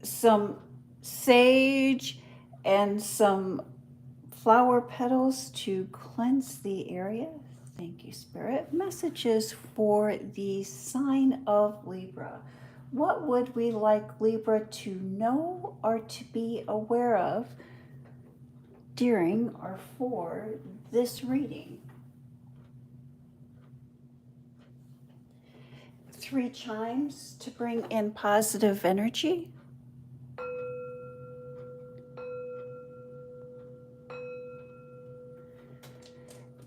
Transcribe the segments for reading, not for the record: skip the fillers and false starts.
some sage and some flower petals to cleanse the area. Thank you, Spirit. Messages for the sign of Libra. What would we like Libra to know or to be aware of during or for this reading? 3 chimes to bring in positive energy.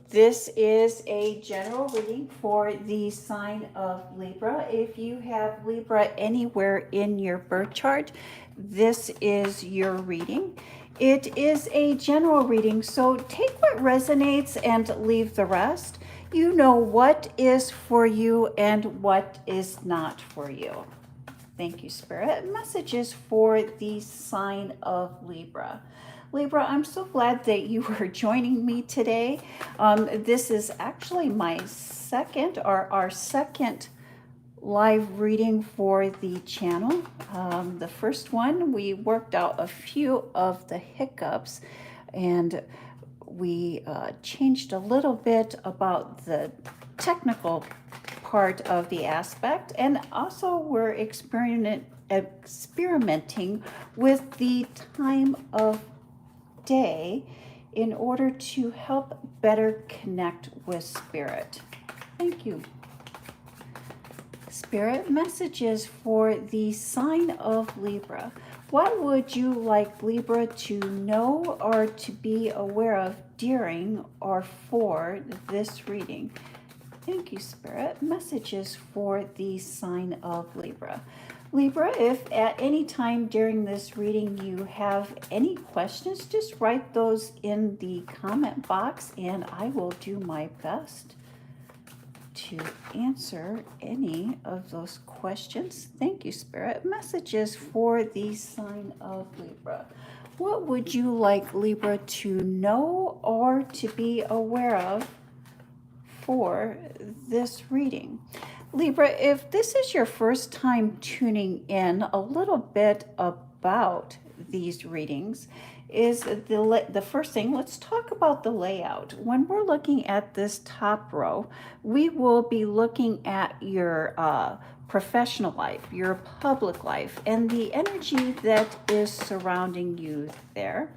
This is a general reading for the sign of Libra. If you have Libra anywhere in your birth chart, this is your reading. It is a general reading, so take what resonates and leave the rest. You know what is for you and what is not for you. Thank you, Spirit. Messages for the sign of Libra. Libra, I'm so glad that you are joining me today. This is actually my second or our second live reading for the channel. The first one, we worked out a few of the hiccups and we changed a little bit about the technical part of the aspect, and also we're experimenting with the time of day in order to help better connect with Spirit. Thank you. Spirit, messages for the sign of Libra. What would you like Libra to know or to be aware of during or for this reading? Thank you, Spirit. Messages for the sign of Libra. Libra, if at any time during this reading you have any questions, just write those in the comment box and I will do my best to answer any of those questions. Thank you, Spirit. Messages for the sign of Libra. What would you like Libra to know or to be aware of for this reading? Libra, if this is your first time tuning in, a little bit about these readings is the first thing. Let's talk about the layout. When we're looking at this top row, we will be looking at your professional life, your public life, and the energy that is surrounding you there.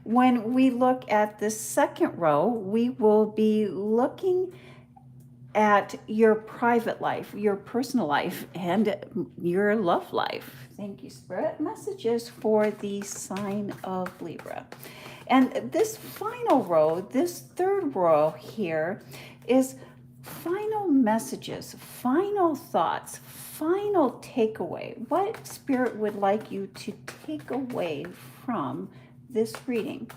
When we look at the second row, we will be looking at your private life, your personal life, and your love life. Thank you, Spirit. Messages for the sign of Libra. And this final row, this third row here, is final messages, final thoughts, final takeaway. What Spirit would like you to take away from this reading?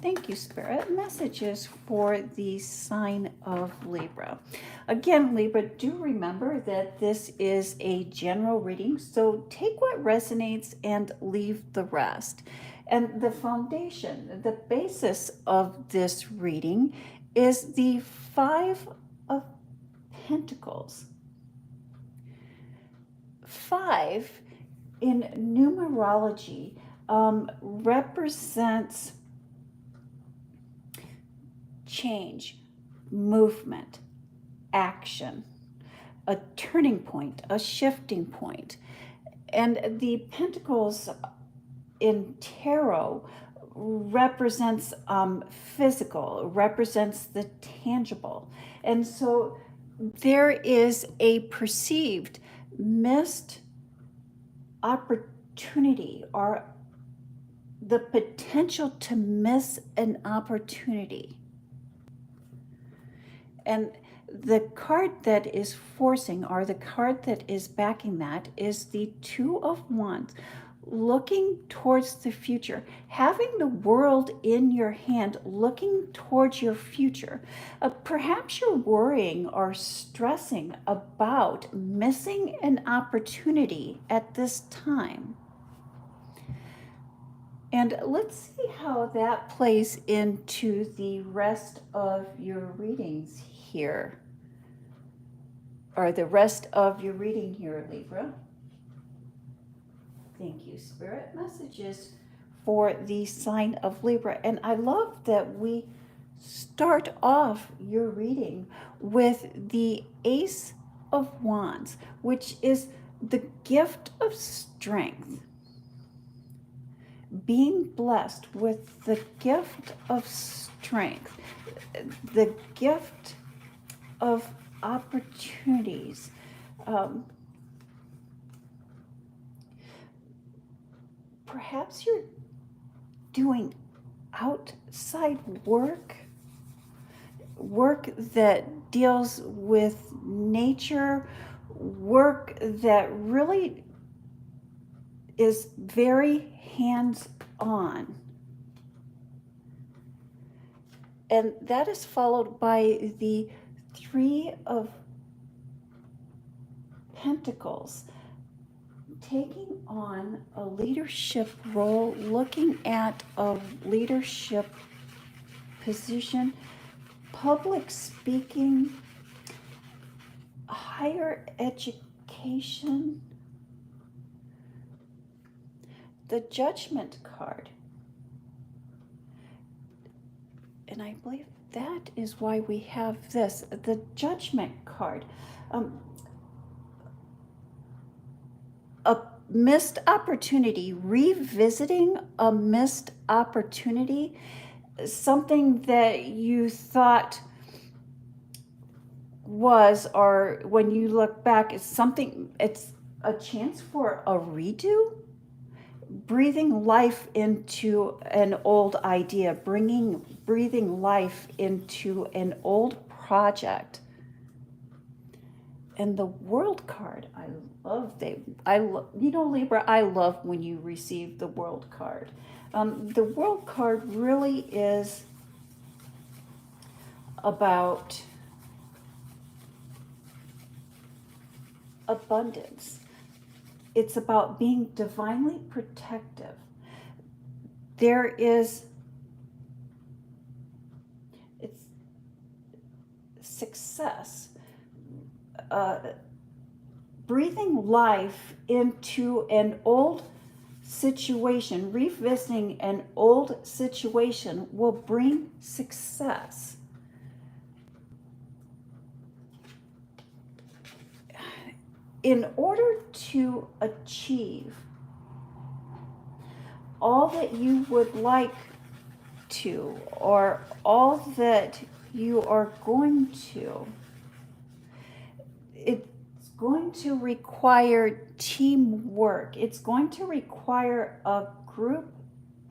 Thank you, Spirit. Messages for the sign of Libra. Again, Libra, do remember that this is a general reading, so take what resonates and leave the rest. And the foundation, the basis of this reading is the 5 of Pentacles. 5 in numerology represents change, movement, action, a turning point, a shifting point. And the pentacles in tarot represents physical, represents the tangible. And so there is a perceived missed opportunity or the potential to miss an opportunity. And the card that is forcing, or the card that is backing that, is the 2 of Wands, looking towards the future, having the world in your hand, looking towards your future. Perhaps you're worrying or stressing about missing an opportunity at this time. And let's see how that plays into the rest of your readings here, or the rest of your reading here, Libra. Thank you, Spirit. Messages for the sign of Libra. And I love that we start off your reading with the Ace of Wands, which is the gift of strength. Being blessed with the gift of strength, the gift of opportunities. Perhaps you're doing outside work that deals with nature, work that really is very hands-on. And that is followed by the Three of Pentacles, taking on a leadership role, looking at a leadership position, public speaking, higher education. The Judgment card. And I believe that is why we have this, the Judgment card. A missed opportunity, revisiting a missed opportunity, something that you thought was, or when you look back, it's something, it's a chance for a redo, breathing life into an old idea, breathing life into an old project. And the World card, I love. Libra, I love when you receive the World card. The World card really is about abundance. It's about being divinely protective. It's success. Breathing life into an old situation, revisiting an old situation will bring success. In order to achieve all that you would like to, or all that you are going to, it's going to require teamwork. It's going to require a group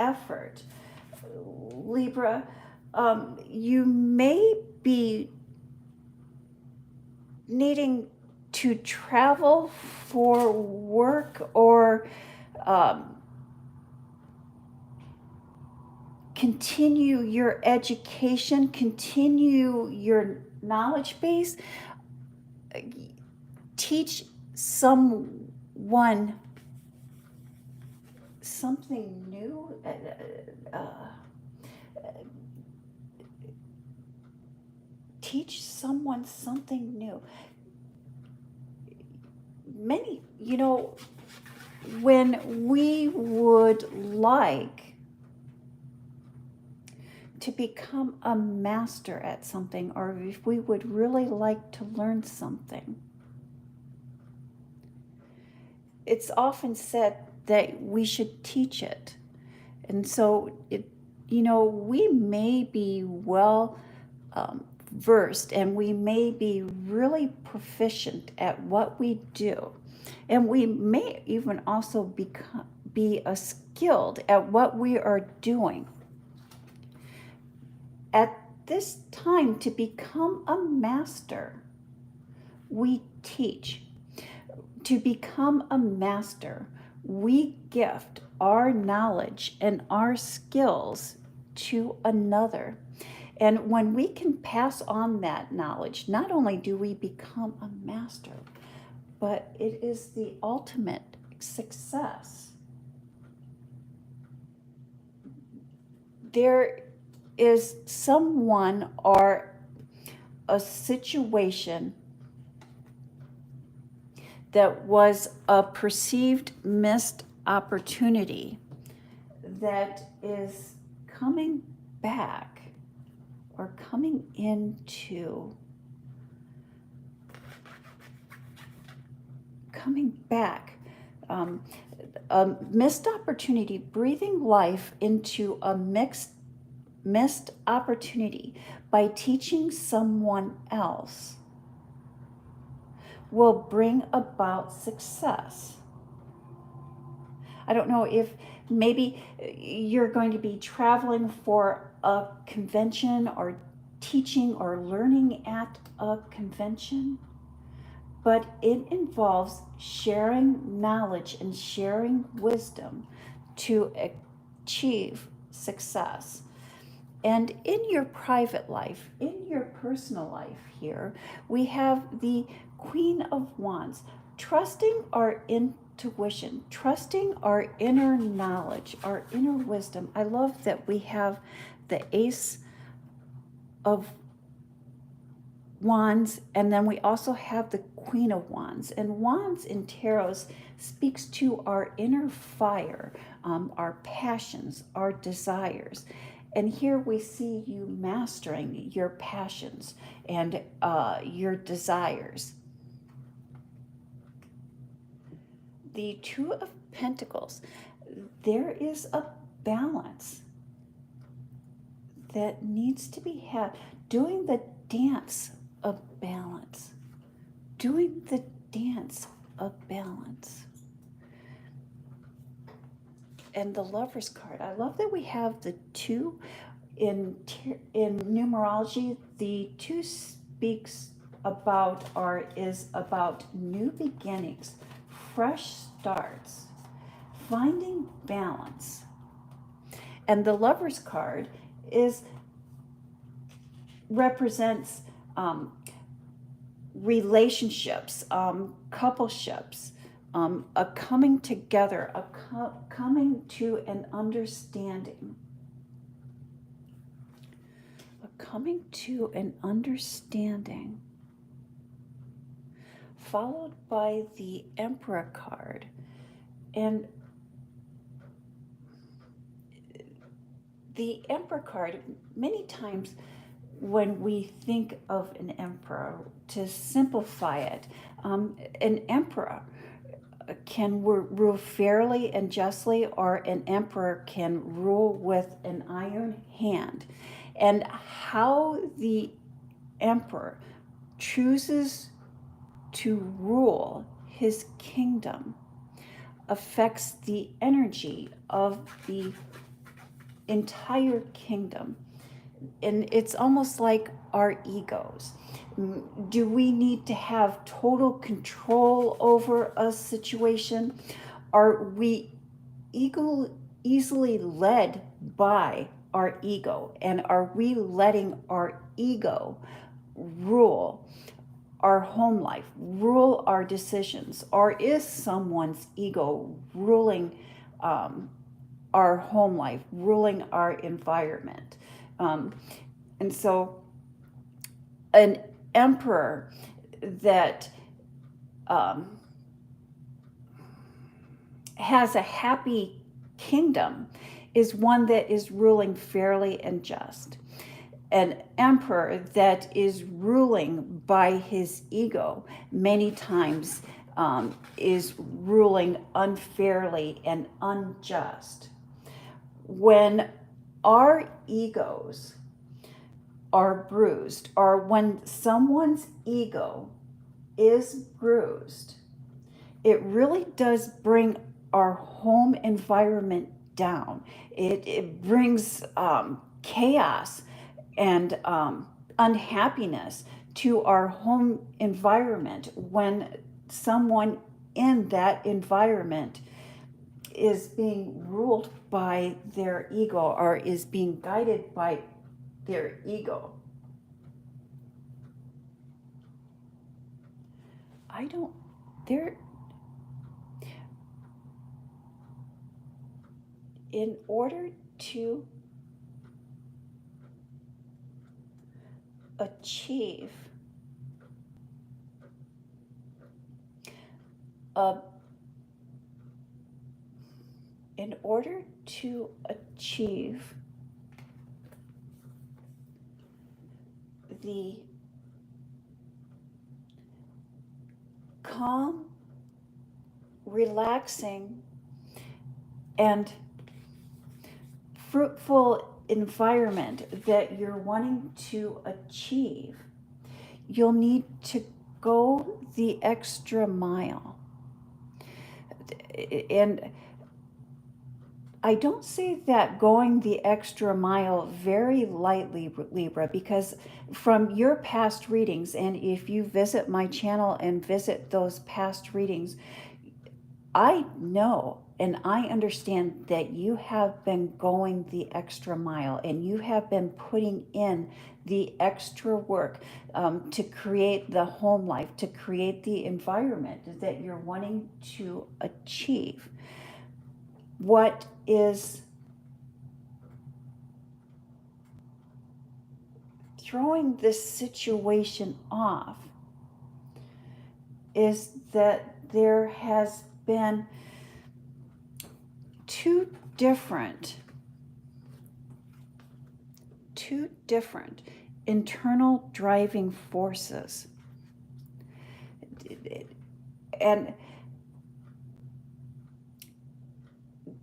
effort. Libra, you may be needing to travel for work, or continue your education, continue your knowledge base, teach someone something new, teach someone something new. Many, when we would like to become a master at something, or if we would really like to learn something, it's often said that we should teach it. And so, we may be well versed, and we may be really proficient at what we do, and we may even also be skilled at what we are doing. At this time, to become a master, we teach. To become a master, we gift our knowledge and our skills to another. And when we can pass on that knowledge, not only do we become a master, but it is the ultimate success. There is someone or a situation that was a perceived missed opportunity that is coming back or coming back. A missed opportunity, breathing life into a missed opportunity by teaching someone else will bring about success. I don't know if maybe you're going to be traveling for a convention or teaching or learning at a convention, but it involves sharing knowledge and sharing wisdom to achieve success. And in your private life, in your personal life here, we have the Queen of Wands, trusting our intuition, trusting our inner knowledge, our inner wisdom. I love that we have the Ace of Wands, and then we also have the Queen of Wands. And Wands in Tarot speaks to our inner fire, our passions, our desires. And here we see you mastering your passions and your desires. The Two of Pentacles, there is a balance that needs to be had. Doing the dance of balance. Doing the dance of balance. And the Lover's card. I love that we have the two in numerology. The two speaks about is about new beginnings, fresh starts, finding balance. And the Lover's card represents relationships, coupleships, a coming together, coming to an understanding. A coming to an understanding. Followed by the Emperor card. And the Emperor card, many times when we think of an emperor, to simplify it, an emperor can rule fairly and justly, or an emperor can rule with an iron hand. And how the emperor chooses to rule his kingdom affects the energy of the entire kingdom. And it's almost like our egos. Do we need to have total control over a situation? Are we easily led by our ego? And are we letting our ego rule our home life, rule our decisions? Or is someone's ego ruling our home life, ruling our environment? And so an emperor that has a happy kingdom is one that is ruling fairly and just. An emperor that is ruling by his ego many times is ruling unfairly and unjust. When our egos are bruised, or when someone's ego is bruised, it really does bring our home environment down. It brings chaos and unhappiness to our home environment when someone in that environment is being ruled by their ego, or is being guided by their ego. In order to achieve a in order to achieve the calm, relaxing, and fruitful environment that you're wanting to achieve, you'll need to go the extra mile. And I don't say that going the extra mile very lightly, Libra, because from your past readings, and if you visit my channel and visit those past readings, I know and I understand that you have been going the extra mile and you have been putting in the extra work to create the home life, to create the environment that you're wanting to achieve. What is throwing this situation off is that there has been two different internal driving forces. And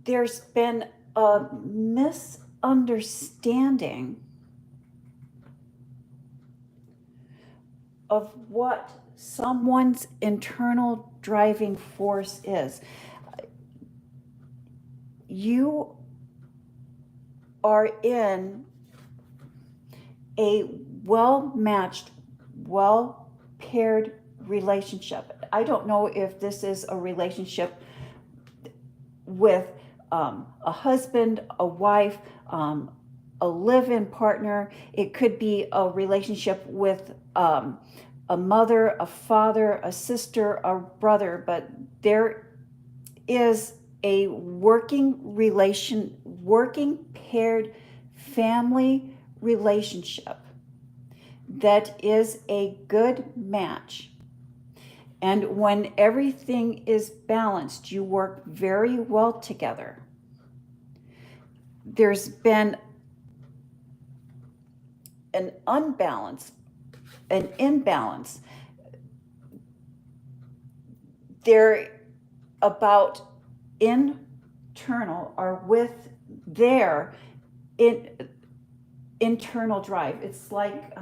there's been a misunderstanding of what someone's internal driving force is. You are in a well-matched, well-paired relationship. I don't know if this is a relationship with a husband, a wife, a live-in partner. It could be a relationship with a mother, a father, a sister, a brother, but there is a working paired family relationship that is a good match. And when everything is balanced, you work very well together. There's been an imbalance. They're about internal or with their internal drive. It's like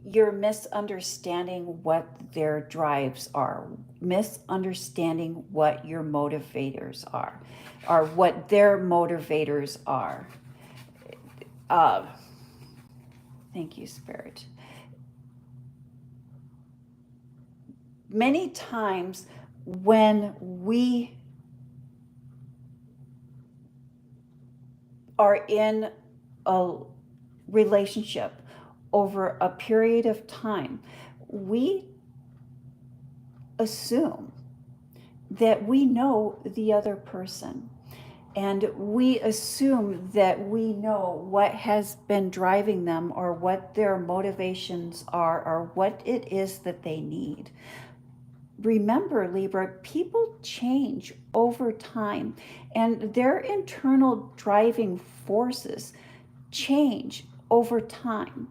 you're misunderstanding what their drives are, misunderstanding what your motivators are, or what their motivators are. Thank you, Spirit. Many times when we are in a relationship over a period of time, we assume that we know the other person. And we assume that we know what has been driving them or what their motivations are or what it is that they need. Remember, Libra, people change over time and their internal driving forces change over time.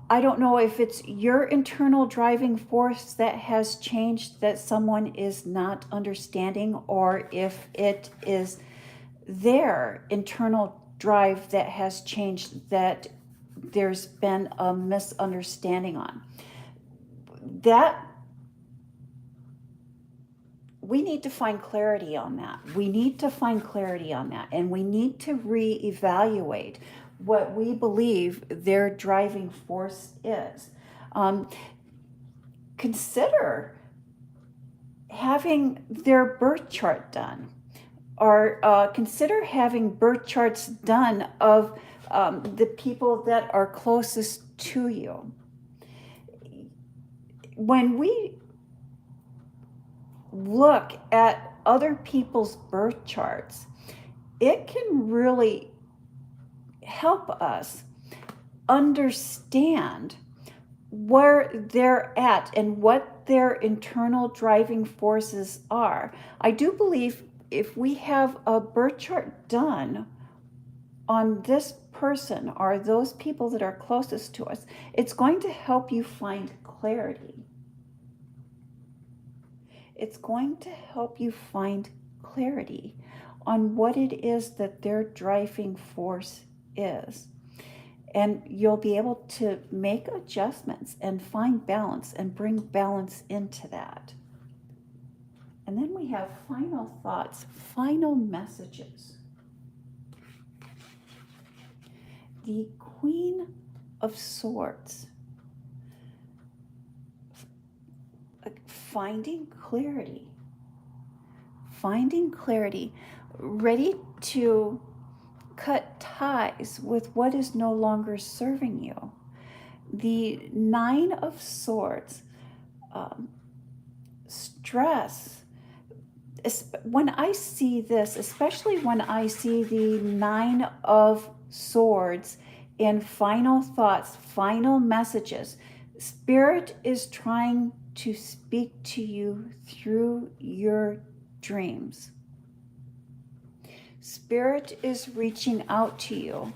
I don't know if it's your internal driving force that has changed that someone is not understanding, or if it is their internal drive that has changed that there's been a misunderstanding on. That we need to find clarity on that. We need to find clarity on that, and we need to reevaluate what we believe their driving force is. Consider having their birth chart done, or consider having birth charts done of the people that are closest to you. When we look at other people's birth charts, it can really help us understand where they're at and what their internal driving forces are. I do believe if we have a birth chart done on this person or those people that are closest to us, it's going to help you find clarity. It's going to help you find clarity on what it is that their driving force is. And you'll be able to make adjustments and find balance and bring balance into that. And then we have final thoughts, final messages. The Queen of Swords. Finding clarity. Finding clarity. Ready to cut ties with what is no longer serving you. The Nine of Swords. Stress. When I see this, especially when I see the Nine of Swords in final thoughts, final messages, Spirit is trying to speak to you through your dreams. Spirit is reaching out to you.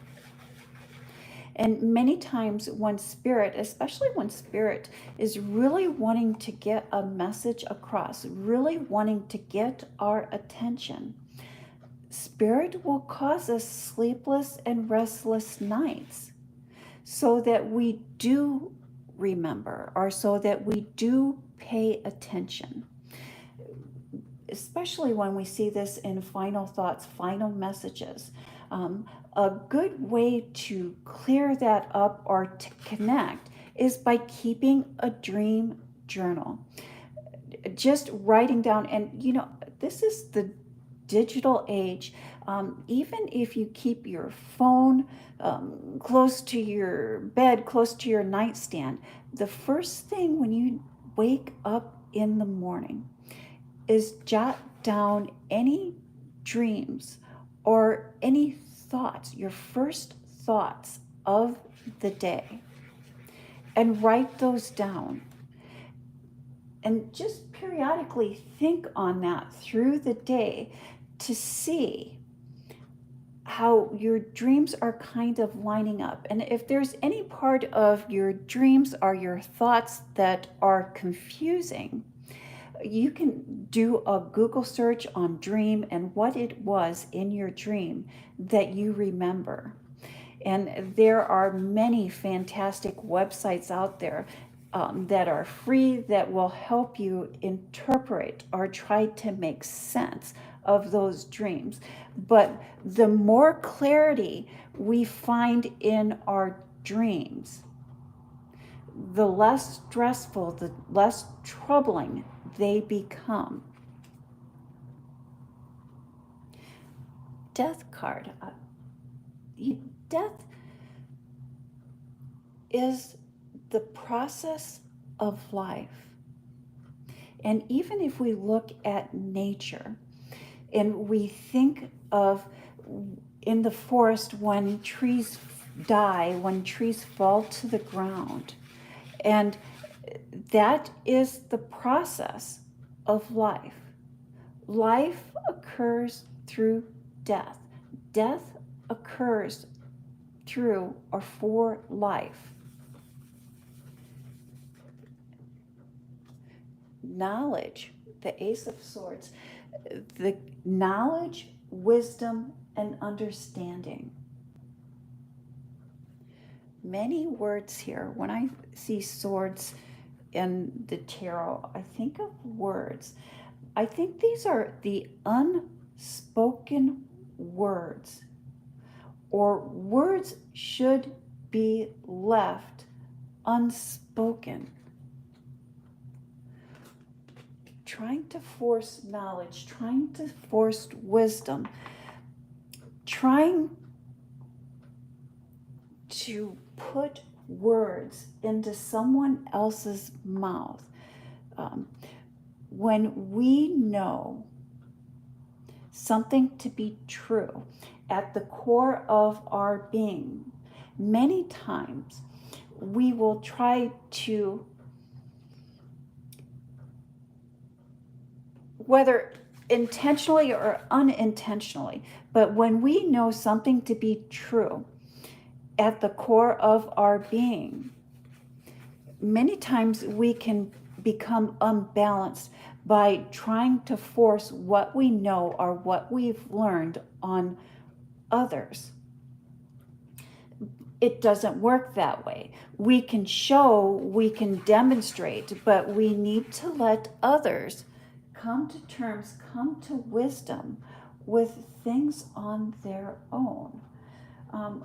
And many times when Spirit, especially when Spirit is really wanting to get a message across, really wanting to get our attention, Spirit will cause us sleepless and restless nights so that we do remember or so that we do pay attention. Especially when we see this in final thoughts, final messages. A good way to clear that up or to connect is by keeping a dream journal. Just writing down, and this is the digital age. Even if you keep your phone close to your bed, close to your nightstand, the first thing when you wake up in the morning is jot down any dreams or any thoughts, your first thoughts of the day, and write those down. And just periodically think on that through the day to see how your dreams are kind of lining up. And if there's any part of your dreams or your thoughts that are confusing, you can do a Google search on dream and what it was in your dream that you remember. And there are many fantastic websites out there that are free that will help you interpret or try to make sense of those dreams. But the more clarity we find in our dreams, the less stressful, the less troubling they become. Death card. Death is the process of life. And even if we look at nature and we think of in the forest when trees die, when trees fall to the ground, and that is the process of life. Life occurs through death. Death occurs through or for life. Knowledge, the Ace of Swords, the knowledge, wisdom, and understanding. Many words here. When I see swords in the tarot, I think of words. I think these are the unspoken words, or words should be left unspoken. Trying to force knowledge, trying to force wisdom, trying to put words into someone else's mouth. When we know something to be true at the core of our being, many times we will try to, whether intentionally or unintentionally, but when we know something to be true at the core of our being, many times we can become unbalanced by trying to force what we know or what we've learned on others. It doesn't work that way. We can show, we can demonstrate, but we need to let others come to terms, come to wisdom with things on their own.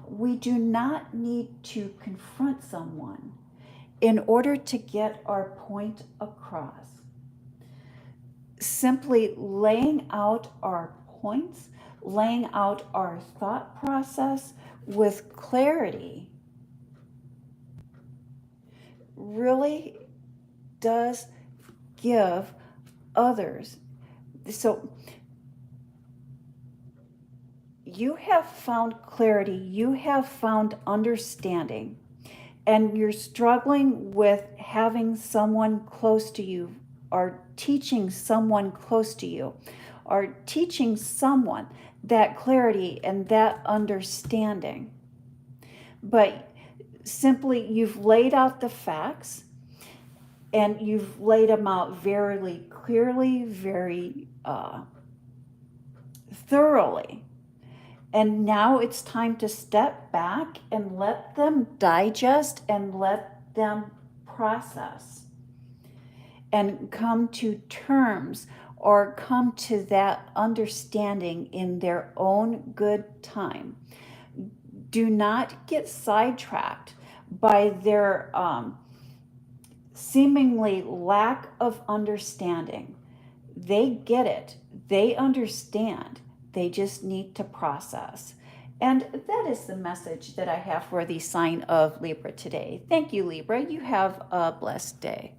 We do not need to confront someone in order to get our point across. Simply laying out our points, laying out our thought process with clarity really does give others. So you have found clarity, you have found understanding, and you're struggling with having someone close to you, or teaching someone close to you, or teaching someone that clarity and that understanding. But simply, you've laid out the facts, and you've laid them out very clearly, very thoroughly. And now it's time to step back and let them digest and let them process and come to terms or come to that understanding in their own good time. Do not get sidetracked by their seemingly lack of understanding. They get it. They understand. They just need to process. And that is the message that I have for the sign of Libra today. Thank you, Libra. You have a blessed day.